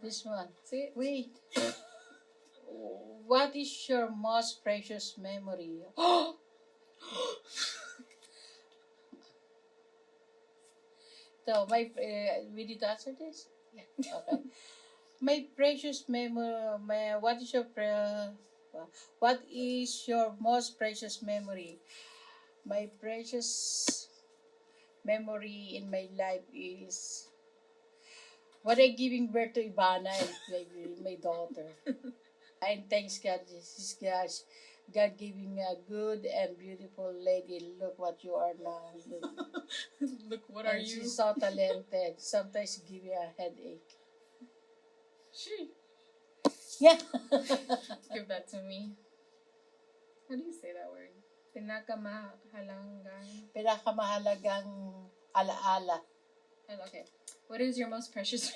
This one. See? Wait. What is your most precious memory? So, we need to answer this? Yeah. Okay. My precious memory, what is your most precious memory? My precious memory in my life is when I giving birth to Ivana and my daughter. And thanks God, this is God giving a good and beautiful lady. Look what you are now. Look, what are And you? she's so talented. Sometimes give you a headache. She. Yeah. Give that to me. How do you say that word? Pinakamahalangan. Pinakamahalagang alaala. Okay. What is your most precious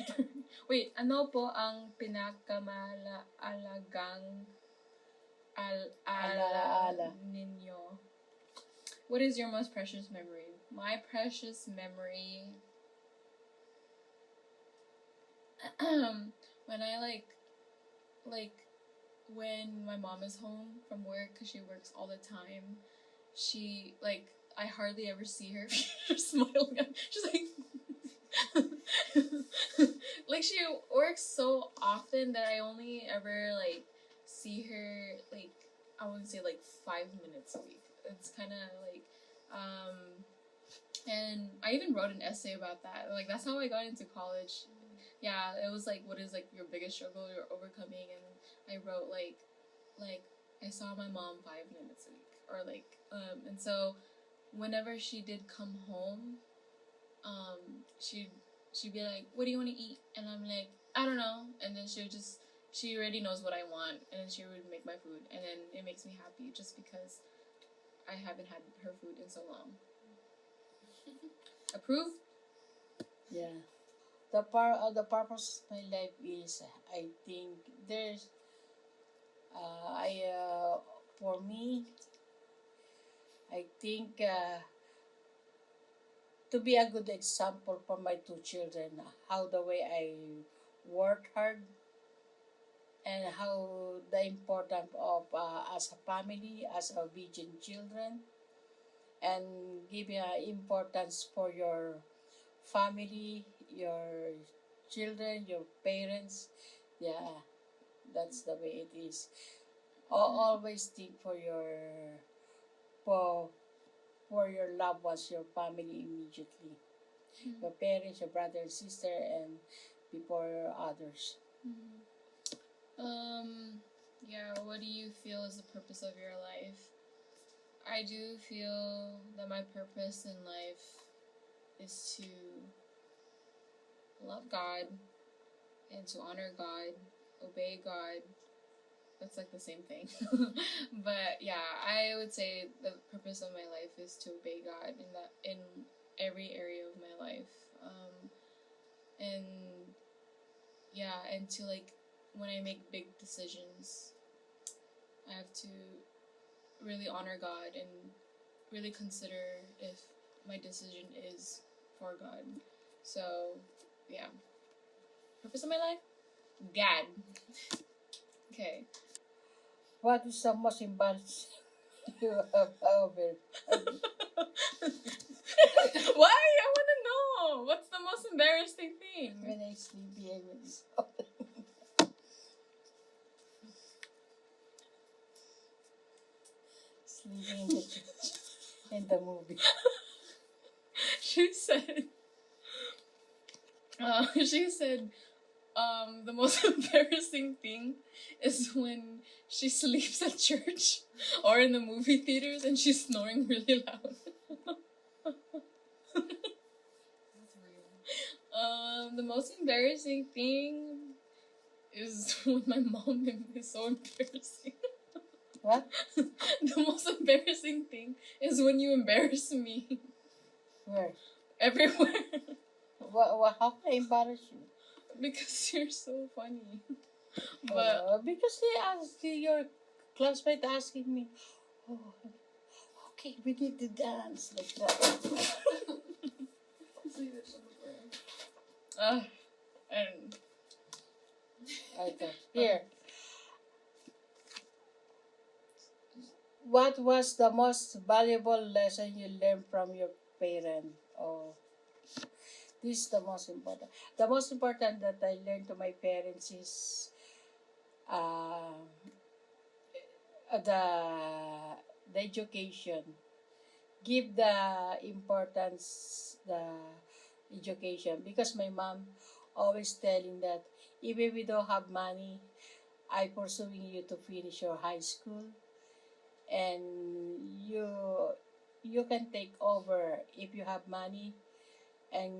Wait, ano po ang pinakamahalagang Alaala. ninyo? What is your most precious memory? My precious memory when I like when my mom is home from work because she works all the time, she like I hardly ever see her. She's smiling. She's like like she works so often that I only ever like see her like I wouldn't say like 5 minutes a week. It's kind of like and I even wrote an essay about that. Like that's how I got into college. Yeah, it was like what is like your biggest struggle you're overcoming, and I wrote like I saw my mom 5 minutes a week or like and so whenever she did come home, she'd be like, what do you want to eat? And I'm like, I don't know. And then she already knows what I want, and then she would make my food, and then it makes me happy just because I haven't had her food in so long. Approve? Yeah. The purpose of my life is I think there's I for me I think to be a good example for my two children how the way I work hard and how the importance of as a family as obedient children and give importance for your family, your children, your parents. Yeah, that's the way it is. Always think for for your loved ones, your family immediately, your parents, your brother and sister, and before others. Yeah, what do you feel is the purpose of your life? I do feel that my purpose in life is to love God and to honor God, obey God. That's like the same thing. But yeah, I would say the purpose of my life is to obey God in every area of my life. And yeah, and to like when I make big decisions, I have to really honor God and really consider if my decision is for God. So, yeah. Purpose of my life? God. Okay. What is the most embarrassing you have ever? Why? I want to know. What's the most embarrassing thing? When I sleepy, I will sleeping in the church in the movie. She said, the most embarrassing thing is when she sleeps at church or in the movie theaters and she's snoring really loud. That's weird. The most embarrassing thing is when my mom is so embarrassing. What? The most embarrassing thing is when you embarrass me. Where? Everywhere. How can I embarrass you? Because you're so funny. But because your classmate asking me, oh, okay, we need to dance like that. and Okay. Here. What was the most valuable lesson you learned from your parent? Oh, this is the most important. The most important that I learned to my parents is uh, the education. Give the importance the education because my mom always telling that even we don't have money, I pursuing you to finish your high school and you you can take over if you have money and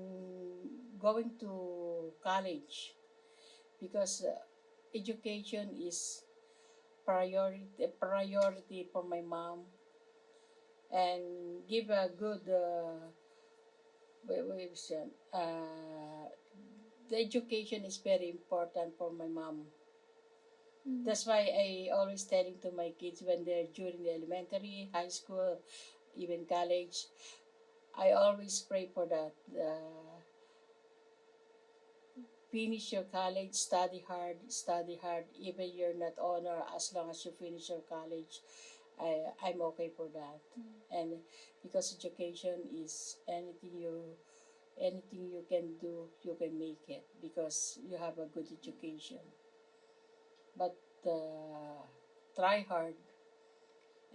going to college because education is priority for my mom and give a good the education is very important for my mom. That's why I always telling to my kids when they're during the elementary, high school, even college, I always pray for that. Finish your college, study hard. Even you're not honor, as long as you finish your college, I'm okay for that. And because education is anything you can do, you can make it because you have a good education. But try hard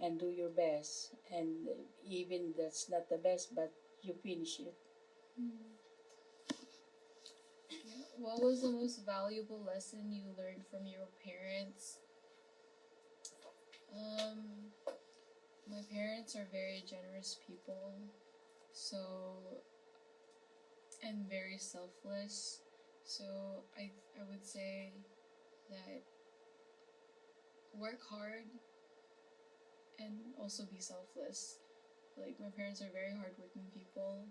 and do your best. And even that's not the best, but you finish it. What was the most valuable lesson you learned from your parents? Um, my parents are very generous people, so and very selfless. So I would say that work hard and also be selfless. Like my parents are very hardworking people.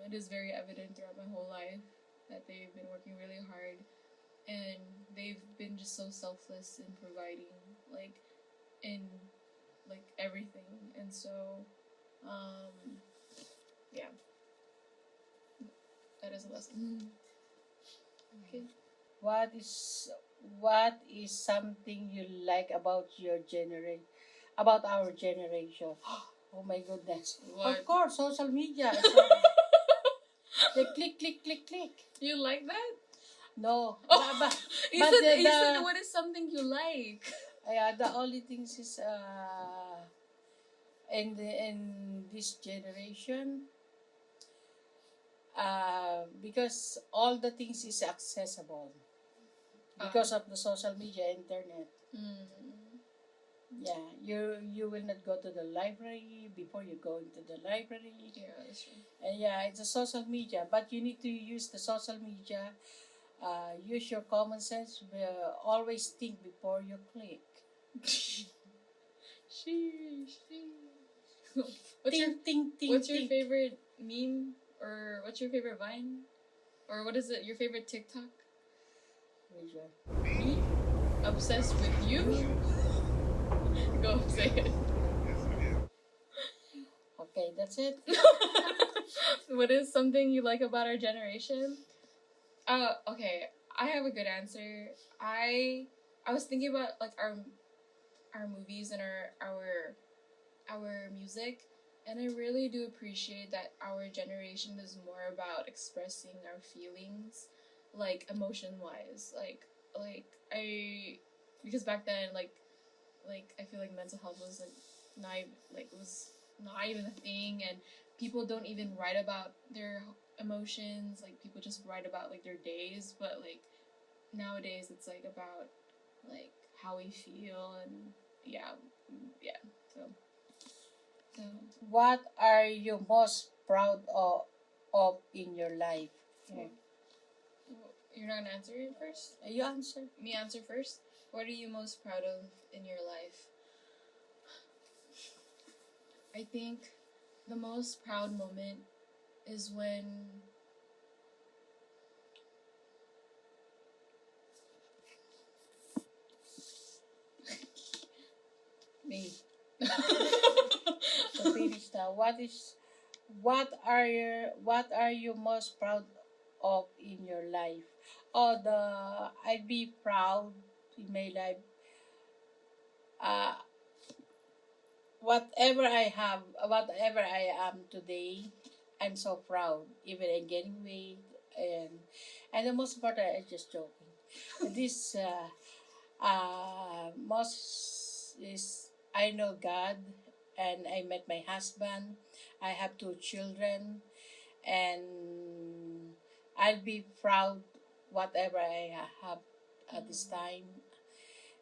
It is very evident throughout my whole life that they've been working really hard and they've been just so selfless in providing like in like everything. And so yeah, that is a lesson. Okay. What is what is something you like about your generation, about our generation? Oh my goodness! What? Of course, social media. They click, click, click, click. You like that? No, Oh, you but said you said what is something you like? yeah, the only things is in this generation because all the things is accessible because of the social media, internet. Yeah, you will not go to the library before you go into the library. Yeah, that's true. And yeah, it's a social media, but you need to use the social media. Use your common sense. Always think before you click. Sheesh. What's your favorite meme or what's your favorite Vine or what is it? Your favorite TikTok? Which one? Me? Obsessed with you? Go say it. Okay, that's it. What is something you like about our generation? Okay. I have a good answer. I was thinking about like our movies and our music, and I really do appreciate that our generation is more about expressing our feelings, like emotion wise. Like I because back then like I feel like mental health was like not even, like it was not even a thing, and people don't even write about their emotions. Like people just write about like their days, but like nowadays it's like about like how we feel and yeah. So so What are you most proud of in your life? well, you're not gonna answer it first? You answer. Me answer first? What are you most proud of in your life? I think the most proud moment is when Me. To finish now, what are you most proud of in your life? Oh, I'd be proud in my life. Uh, whatever I am today, I'm so proud. Even in gaining weight, and the most important, I just joking. This most is I know God, and I met my husband. I have two children, and I'll be proud whatever I have at this time,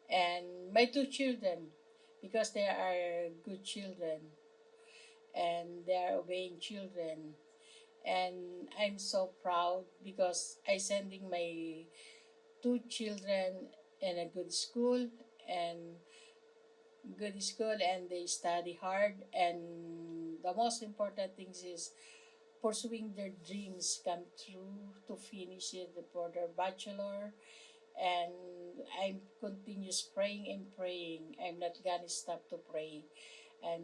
and my two children, because they are good children and they are obeying children, and I'm so proud because I sending my two children in a and good school, and they study hard, and the most important things is pursuing their dreams come true to finish it for their bachelor. And I'm continuous praying and praying. I'm not gonna stop to pray and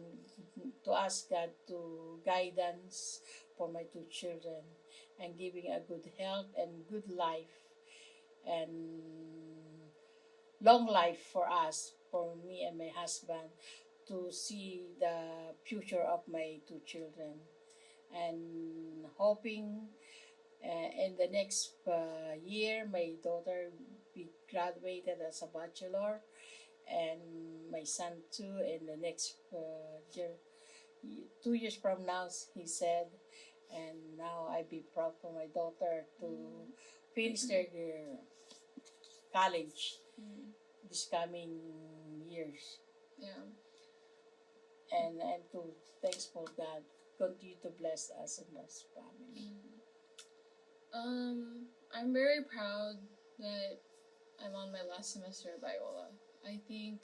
to ask God to guidance for my two children and giving a good health and good life and long life for us, for me and my husband, to see the future of my two children, and hoping in the next year my daughter be graduated as a bachelor, and my son too in the next year, 2 years from now, he said. And now I be proud for my daughter to finish their college this coming years. Yeah. And I'm too thankful God continue to bless us and us family. I'm very proud that I'm on my last semester at Biola. I think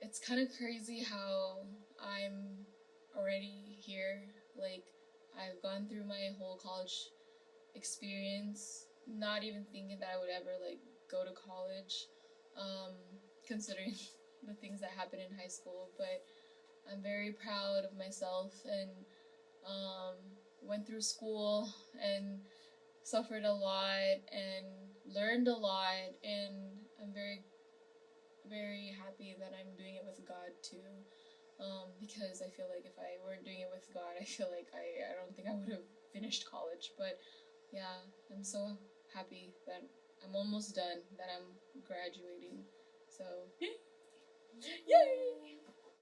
it's kind of crazy how I'm already here. Like, I've gone through my whole college experience, not even thinking that I would ever, like, go to college, um, considering the things that happened in high school. But I'm very proud of myself, and um, went through school and suffered a lot and learned a lot, and I'm very, very happy that I'm doing it with God too. Because I feel like if I weren't doing it with God, I feel like I don't think I would have finished college. But yeah, I'm so happy that I'm almost done, that I'm graduating. So, Yay!